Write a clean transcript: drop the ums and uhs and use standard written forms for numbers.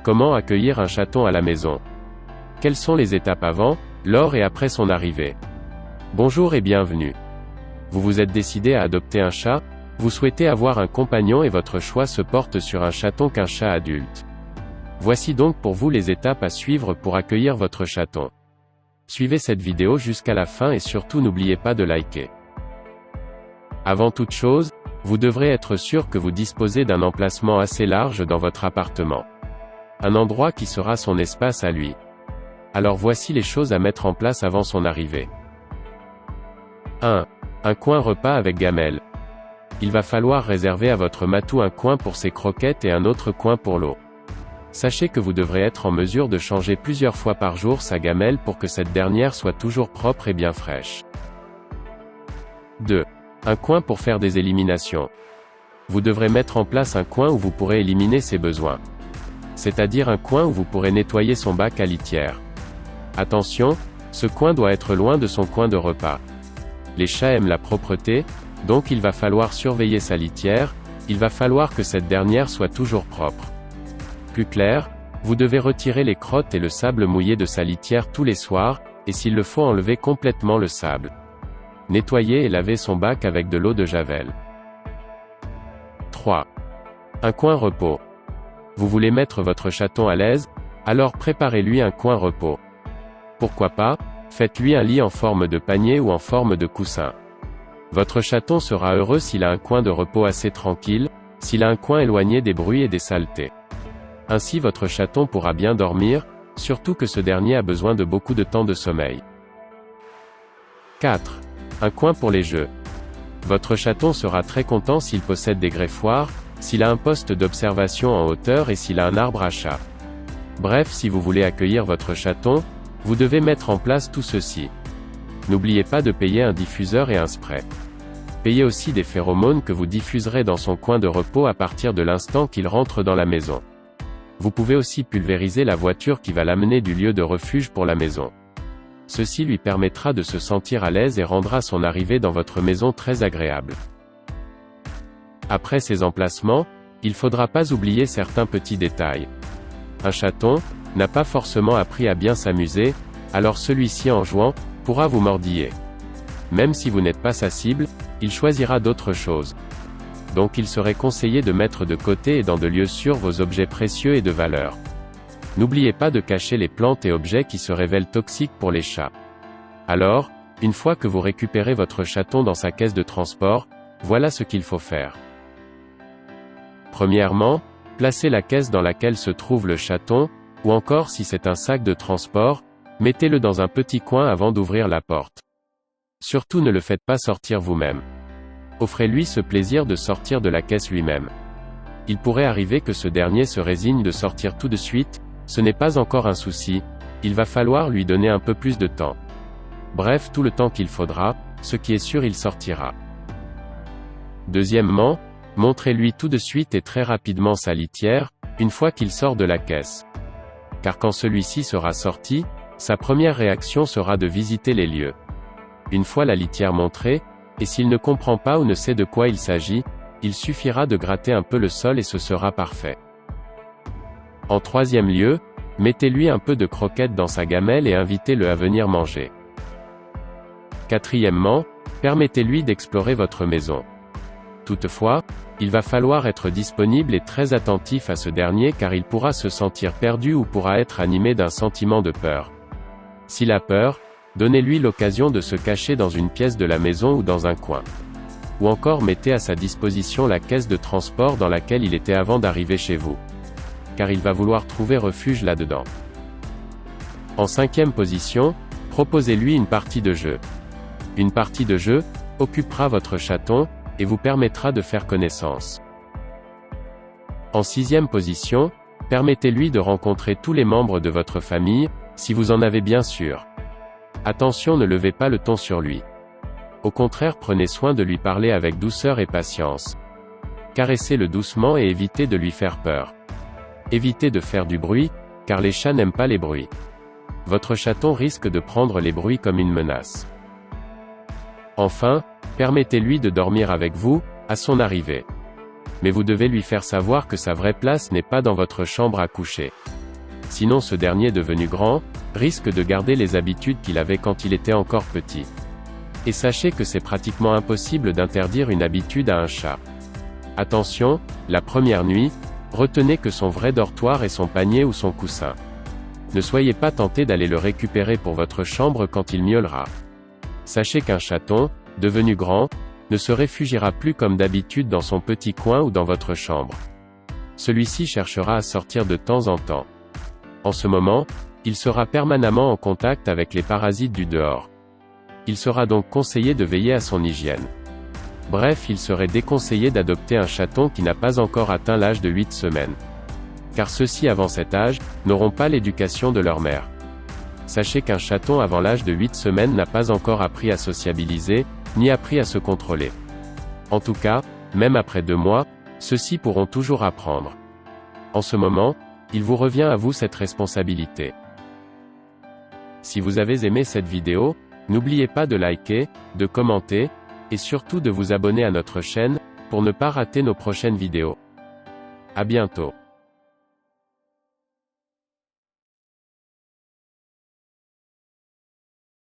Comment accueillir un chaton à la maison? Quelles sont les étapes avant, lors et après son arrivée? Bonjour et bienvenue. Vous vous êtes décidé à adopter un chat? Vous souhaitez avoir un compagnon et votre choix se porte sur un chaton qu'un chat adulte. Voici donc pour vous les étapes à suivre pour accueillir votre chaton. Suivez cette vidéo jusqu'à la fin et surtout n'oubliez pas de liker. Avant toute chose, vous devrez être sûr que vous disposez d'un emplacement assez large dans votre appartement. Un endroit qui sera son espace à lui. Alors voici les choses à mettre en place avant son arrivée. 1. Un coin repas avec gamelle. Il va falloir réserver à votre matou un coin pour ses croquettes et un autre coin pour l'eau. Sachez que vous devrez être en mesure de changer plusieurs fois par jour sa gamelle pour que cette dernière soit toujours propre et bien fraîche. 2. Un coin pour faire des éliminations. Vous devrez mettre en place un coin où vous pourrez éliminer ses besoins. C'est-à-dire un coin où vous pourrez nettoyer son bac à litière. Attention, ce coin doit être loin de son coin de repas. Les chats aiment la propreté, donc il va falloir surveiller sa litière, il va falloir que cette dernière soit toujours propre. Plus clair, vous devez retirer les crottes et le sable mouillé de sa litière tous les soirs, et s'il le faut enlever complètement le sable. Nettoyer et laver son bac avec de l'eau de javel. 3. Un coin repos. Vous voulez mettre votre chaton à l'aise? Alors préparez-lui un coin repos. Pourquoi pas? Faites-lui un lit en forme de panier ou en forme de coussin. Votre chaton sera heureux s'il a un coin de repos assez tranquille, s'il a un coin éloigné des bruits et des saletés. Ainsi votre chaton pourra bien dormir, surtout que ce dernier a besoin de beaucoup de temps de sommeil. 4. Un coin pour les jeux. Votre chaton sera très content s'il possède des greffoirs, s'il a un poste d'observation en hauteur et s'il a un arbre à chat. Bref, si vous voulez accueillir votre chaton, vous devez mettre en place tout ceci. N'oubliez pas de payer un diffuseur et un spray. Payez aussi des phéromones que vous diffuserez dans son coin de repos à partir de l'instant qu'il rentre dans la maison. Vous pouvez aussi pulvériser la voiture qui va l'amener du lieu de refuge pour la maison. Ceci lui permettra de se sentir à l'aise et rendra son arrivée dans votre maison très agréable. Après ces emplacements, il ne faudra pas oublier certains petits détails. Un chaton n'a pas forcément appris à bien s'amuser, alors celui-ci en jouant, pourra vous mordiller. Même si vous n'êtes pas sa cible, il choisira d'autres choses. Donc il serait conseillé de mettre de côté et dans de lieux sûrs vos objets précieux et de valeur. N'oubliez pas de cacher les plantes et objets qui se révèlent toxiques pour les chats. Alors, une fois que vous récupérez votre chaton dans sa caisse de transport, voilà ce qu'il faut faire. Premièrement, placez la caisse dans laquelle se trouve le chaton, ou encore si c'est un sac de transport, mettez-le dans un petit coin avant d'ouvrir la porte. Surtout ne le faites pas sortir vous-même. Offrez-lui ce plaisir de sortir de la caisse lui-même. Il pourrait arriver que ce dernier se résigne de sortir tout de suite, ce n'est pas encore un souci, il va falloir lui donner un peu plus de temps. Bref, tout le temps qu'il faudra, ce qui est sûr il sortira. Deuxièmement, montrez-lui tout de suite et très rapidement sa litière, une fois qu'il sort de la caisse. Car quand celui-ci sera sorti, sa première réaction sera de visiter les lieux. Une fois la litière montrée, et s'il ne comprend pas ou ne sait de quoi il s'agit, il suffira de gratter un peu le sol et ce sera parfait. En troisième lieu, mettez-lui un peu de croquettes dans sa gamelle et invitez-le à venir manger. Quatrièmement, permettez-lui d'explorer votre maison. Toutefois, il va falloir être disponible et très attentif à ce dernier car il pourra se sentir perdu ou pourra être animé d'un sentiment de peur. S'il a peur, donnez-lui l'occasion de se cacher dans une pièce de la maison ou dans un coin. Ou encore mettez à sa disposition la caisse de transport dans laquelle il était avant d'arriver chez vous. Car il va vouloir trouver refuge là-dedans. En cinquième position, proposez-lui une partie de jeu. Une partie de jeu occupera votre chaton, et vous permettra de faire connaissance. En sixième position, permettez-lui de rencontrer tous les membres de votre famille, si vous en avez bien sûr. Attention, ne levez pas le ton sur lui. Au contraire, prenez soin de lui parler avec douceur et patience. Caressez-le doucement et évitez de lui faire peur. Évitez de faire du bruit, car les chats n'aiment pas les bruits. Votre chaton risque de prendre les bruits comme une menace. Enfin, permettez-lui de dormir avec vous, à son arrivée. Mais vous devez lui faire savoir que sa vraie place n'est pas dans votre chambre à coucher. Sinon ce dernier devenu grand, risque de garder les habitudes qu'il avait quand il était encore petit. Et sachez que c'est pratiquement impossible d'interdire une habitude à un chat. Attention, la première nuit, retenez que son vrai dortoir est son panier ou son coussin. Ne soyez pas tenté d'aller le récupérer pour votre chambre quand il miaulera. Sachez qu'un chaton, devenu grand, ne se réfugiera plus comme d'habitude dans son petit coin ou dans votre chambre. Celui-ci cherchera à sortir de temps en temps. En ce moment, il sera permanemment en contact avec les parasites du dehors. Il sera donc conseillé de veiller à son hygiène. Bref, il serait déconseillé d'adopter un chaton qui n'a pas encore atteint l'âge de 8 semaines. Car ceux-ci avant cet âge, n'auront pas l'éducation de leur mère. Sachez qu'un chaton avant l'âge de 8 semaines n'a pas encore appris à sociabiliser, ni appris à se contrôler. En tout cas, même après 2 mois, ceux-ci pourront toujours apprendre. En ce moment, il vous revient à vous cette responsabilité. Si vous avez aimé cette vidéo, n'oubliez pas de liker, de commenter, et surtout de vous abonner à notre chaîne, pour ne pas rater nos prochaines vidéos. À bientôt.